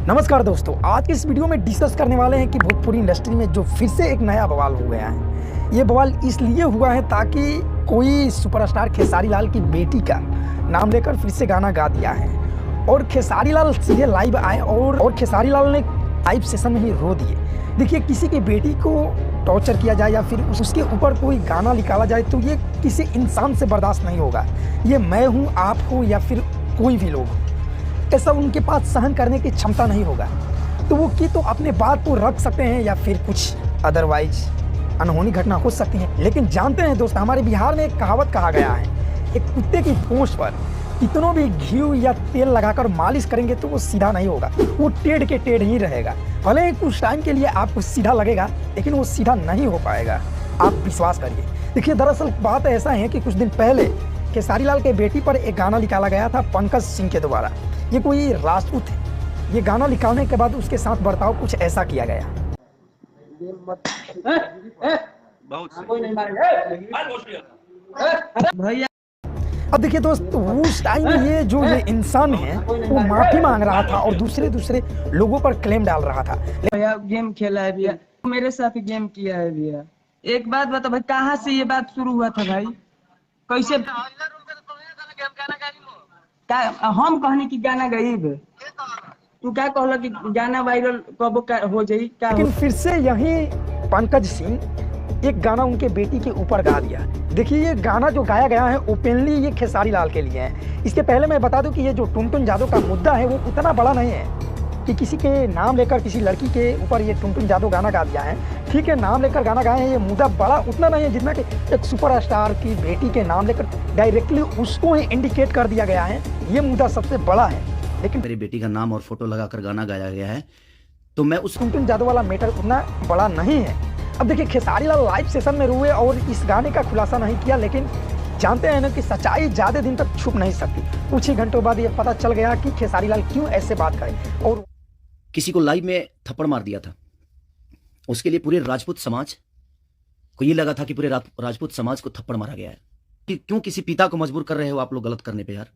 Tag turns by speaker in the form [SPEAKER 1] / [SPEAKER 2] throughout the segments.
[SPEAKER 1] नमस्कार दोस्तों, आज की इस वीडियो में डिस्कस करने वाले हैं कि भोजपुरी इंडस्ट्री में जो फिर से एक नया बवाल हो गया है। ये बवाल इसलिए हुआ है ताकि कोई सुपरस्टार खेसारी लाल की बेटी का नाम लेकर फिर से गाना गा दिया है और खेसारी लाल सीधे लाइव आए और खेसारी लाल ने लाइव सेशन में ही रो दिए। देखिए, किसी की बेटी को टॉर्चर किया जाए या फिर उसके ऊपर कोई गाना निकाला जाए तो ये किसी इंसान से बर्दाश्त नहीं होगा। ये मैं हूँ, आप हो या फिर कोई भी लोग, ऐसा उनके पास सहन करने की क्षमता नहीं होगा। तो वो कि तो अपने बात को रख सकते हैं या फिर कुछ अदरवाइज अनहोनी घटना हो सकती है। लेकिन जानते हैं दोस्त, हमारे बिहार में एक कहावत कहा गया है, एक कुत्ते की पूंछ पर कितनों भी घी या तेल लगाकर मालिश करेंगे तो वो सीधा नहीं होगा, वो टेढ़ के टेढ़ ही रहेगा। भले ही कुछ टाइम के लिए आपको सीधा लगेगा लेकिन वो सीधा नहीं हो पाएगा, आप विश्वास करिए। देखिए, दरअसल बात ऐसा है कि कुछ दिन पहले खेसारी लाल के बेटी पर एक गाना निकाला गया था पंकज सिंह के द्वारा। ये कोई राजपूत है। ये गाना निकालने के बाद उसके साथ बर्ताव कुछ ऐसा किया गया।
[SPEAKER 2] भैया
[SPEAKER 1] अब देखिए दोस्त, उस टाइम ये इंसान है वो माफी मांग रहा था और दूसरे लोगों पर क्लेम डाल रहा था।
[SPEAKER 2] भैया गेम खेला है भैया, मेरे साथ गेम किया है भैया। एक बात बता भाई, कहाँ से ये बात शुरू हुआ था भाई? कैसे हम कहने की गाना गरीब, तू क्या कहला कि गाना वायरल कब हो जाई?
[SPEAKER 1] लेकिन फिर से यही पंकज सिंह एक गाना उनके बेटी के ऊपर गा दिया। देखिए, ये गाना जो गाया गया है ओपनली ये खेसारी लाल के लिए है। इसके पहले मैं बता दूं कि ये जो टुनटुन जादव का मुद्दा है वो उतना बड़ा नहीं है कि किसी के नाम लेकर किसी लड़की के ऊपर ये टुनटुन जादव गाना गा दिया है। ठीक है, नाम लेकर गाना गाए हैं, ये मुद्दा बड़ा उतना नहीं है जितना कि एक सुपरस्टार की बेटी के नाम लेकर डायरेक्टली उसको ही इंडिकेट कर दिया गया है। ये मुद्दा सबसे बड़ा है। लेकिन
[SPEAKER 3] मेरी बेटी का नाम और फोटो लगाकर गाना गाया गया है तो मैं उस
[SPEAKER 1] टुनटुन जादव वाला मैटर उतना बड़ा नहीं है। अब देखिए, खेसारी लाल लाइव सेशन में रुए और इस गाने का खुलासा नहीं किया, लेकिन जानते हैं ना कि सच्चाई ज्यादा दिन तक छुप नहीं सकती। कुछ ही घंटों बाद ये पता चल गया कि खेसारी लाल क्यों ऐसे बात करे और
[SPEAKER 3] किसी को लाइव में थप्पड़ मार दिया था। उसके लिए पूरे राजपूत समाज को ये लगा था कि पूरे राजपूत समाज को थप्पड़ मारा गया है कि क्यों किसी पिता को मजबूर कर रहे हो आप लोग गलत करने पे यार।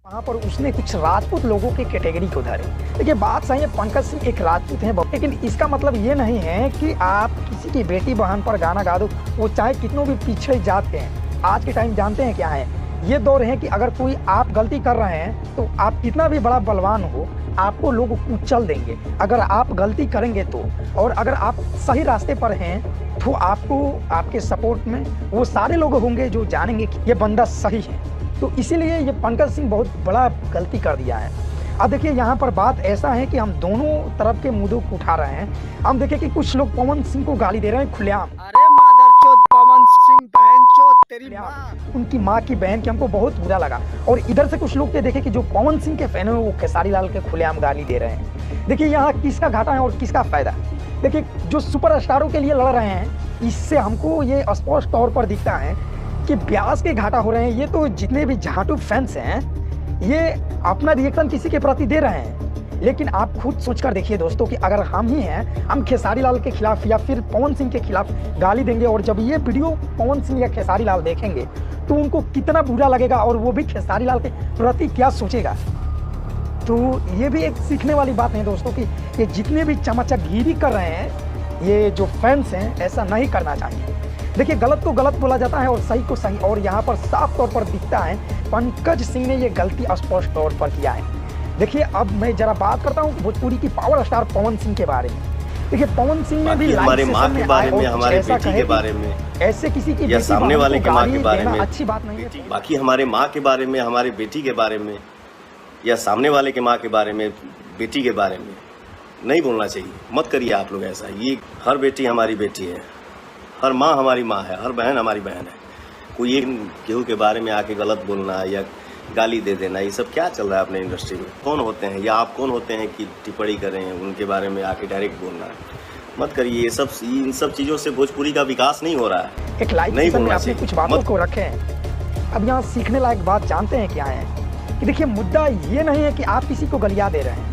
[SPEAKER 1] वहाँ पर उसने कुछ राजपूत लोगों की कैटेगरी को धरे। देखिए, बात सही है, पंकज सिंह एक राजपूत हैं, लेकिन इसका मतलब ये नहीं है कि आप किसी की बेटी बहन पर गाना गा दो, वो चाहे कितनों भी पीछे जात के हैं। आज के टाइम जानते हैं क्या है, ये दौर है कि अगर कोई आप गलती कर रहे हैं तो आप कितना भी बड़ा बलवान हो, आपको लोग कुचल देंगे अगर आप गलती करेंगे तो। और अगर आप सही रास्ते पर हैं तो आपको आपके सपोर्ट में वो सारे लोग होंगे जो जानेंगे कि ये बंदा सही है। तो इसीलिए ये पंकज सिंह बहुत बड़ा गलती कर दिया है। अब देखिए, यहाँ पर बात ऐसा है कि हम दोनों तरफ के मुद्दों को उठा रहे हैं। हम देखें कि कुछ लोग पवन सिंह को गाली दे रहे हैं खुलेआम।
[SPEAKER 4] अरे मादरचोद पवन सिंह बहनचोद तेरी माँ।
[SPEAKER 1] उनकी माँ की बहन की हमको बहुत बुरा लगा। और इधर से कुछ लोग देखे कि जो पवन सिंह के फैन है वो खेसारी लाल के खुलेआम गाली दे रहे हैं। देखिए, यहाँ किसका घाटा है और किसका फायदा। देखिए, जो सुपरस्टारों के लिए लड़ रहे हैं इससे हमको ये स्पष्ट तौर पर दिखता है कि ब्यास के घाटा हो रहे हैं। ये तो जितने भी झाटू फैंस हैं ये अपना रिएक्शन किसी के प्रति दे रहे हैं। लेकिन आप खुद सोचकर देखिए दोस्तों कि अगर हम ही हैं, हम खेसारी लाल के खिलाफ या फिर पवन सिंह के खिलाफ गाली देंगे और जब ये वीडियो पवन सिंह या खेसारी लाल देखेंगे तो उनको कितना बुरा लगेगा और वो भी खेसारी लाल के प्रति क्या सोचेगा। तो ये भी एक सीखने वाली बात है दोस्तों कि ये जितने भी चमचागिरी कर रहे हैं ये जो फैंस हैं, ऐसा नहीं करना चाहिए। देखिए, गलत को गलत बोला जाता है और सही को सही, और यहाँ पर साफ तौर पर दिखता है पंकज सिंह ने ये गलती स्पष्ट तौर पर किया है। देखिए, अब मैं जरा बात करता हूँ भोजपुरी की पावर स्टार पवन सिंह के बारे में। देखिए, पवन सिंह ने भी
[SPEAKER 5] हमारे माँ के बारे में, हमारे बेटी के बारे में,
[SPEAKER 1] ऐसे किसी की
[SPEAKER 5] या सामने वाले के माँ के बारे में
[SPEAKER 1] अच्छी बात नहीं है।
[SPEAKER 5] बाकी हमारे माँ के बारे में, हमारे बेटी के बारे में, या सामने वाले के माँ के बारे में, बेटी के बारे में नहीं बोलना चाहिए। मत करिए आप लोग ऐसा। ये हर बेटी हमारी बेटी है, हर माँ हमारी माँ है, हर बहन हमारी बहन है। कोई एक केहू के बारे में आके गलत बोलना या गाली दे देना, ये सब क्या चल रहा है अपने इंडस्ट्री में? कौन होते हैं या आप कौन होते हैं कि टिप्पणी करें उनके बारे में आके डायरेक्ट बोलना है? मत करिए ये सब। इन सब चीज़ों से भोजपुरी का विकास नहीं हो रहा है।
[SPEAKER 1] एक लाइव
[SPEAKER 5] नहीं
[SPEAKER 1] सेशन में
[SPEAKER 5] बोलना
[SPEAKER 1] आपने
[SPEAKER 5] चाहिए।
[SPEAKER 1] कुछ बातों को रखे हैं। अब यहाँ सीखने लायक बात जानते हैं क्या है कि देखिए, मुद्दा ये नहीं है कि आप किसी को गलिया दे रहे हैं।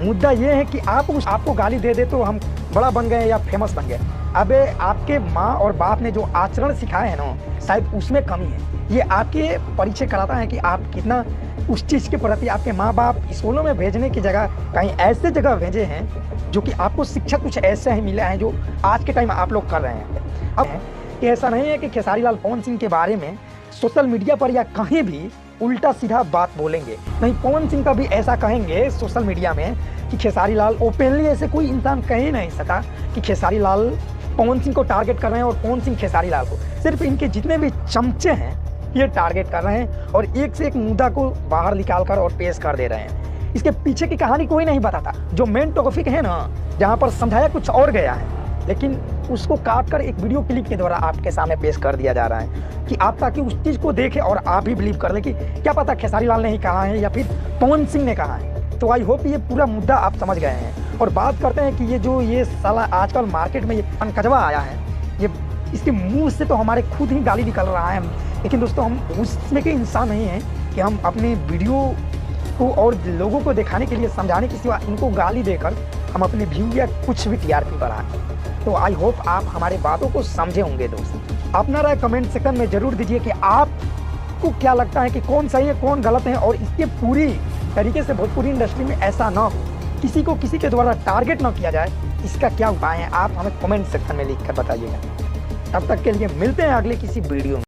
[SPEAKER 1] मुद्दा ये है कि आपको गाली दे दे तो हम बड़ा बन गए या फेमस बन गए। अबे, आपके माँ और बाप ने जो आचरण सिखाए हैं ना, शायद उसमें कमी है। ये आपके परिचय कराता है कि आप कितना उस चीज़ के प्रति आपके माँ बाप स्कूलों में भेजने की जगह कहीं ऐसे जगह भेजे हैं जो कि आपको शिक्षा कुछ ऐसे ही मिला है जो आज के टाइम आप लोग कर रहे हैं। अब कि ऐसा नहीं है कि खेसारी लाल पवन सिंह के बारे में सोशल मीडिया पर या कहीं भी उल्टा सीधा बात बोलेंगे, नहीं पवन सिंह का भी ऐसा कहेंगे सोशल मीडिया में कि खेसारी लाल ओपनली ऐसे कोई इंसान कह ही नहीं सका कि खेसारी लाल पवन सिंह को टारगेट कर रहे हैं और पवन सिंह खेसारी लाल को। सिर्फ इनके जितने भी चमचे हैं ये टारगेट कर रहे हैं और एक से एक मुद्दा को बाहर निकाल कर और पेश कर दे रहे हैं। इसके पीछे की कहानी कोई नहीं बताता। जो मेन टॉपिक है ना, जहाँ पर समझाया कुछ और गया है, लेकिन उसको काट कर एक वीडियो क्लिप के द्वारा आपके सामने पेश कर दिया जा रहा है कि आप ताकि उस चीज़ को देखें और आप भी बिलीव कर लें कि क्या पता खेसारी लाल ने ही कहा है या फिर पवन सिंह ने कहा है। तो आई होप ये पूरा मुद्दा आप समझ गए हैं। और बात करते हैं कि ये साला आजकल मार्केट में ये पनकजवा आया है, ये इसके मुंह से तो हमारे खुद ही गाली निकल रहा है, लेकिन दोस्तों हम उसमें के इंसान नहीं हैं कि हम अपने वीडियो को और लोगों को दिखाने के लिए समझाने के सिवा इनको गाली देकर हम अपने व्यू या कुछ भी टीआरपी बढ़ाएं। तो आई होप आप हमारे बातों को समझे होंगे। दोस्तों अपना राय कमेंट सेक्शन में ज़रूर दीजिए कि आपको क्या लगता है कि कौन सही है कौन गलत है, और इसके पूरी तरीके से भोजपुरी इंडस्ट्री में ऐसा ना हो, किसी को किसी के द्वारा टारगेट ना किया जाए, इसका क्या उपाय है आप हमें कमेंट सेक्शन में लिख कर बताइएगा। तब तक के लिए मिलते हैं अगले किसी वीडियो में।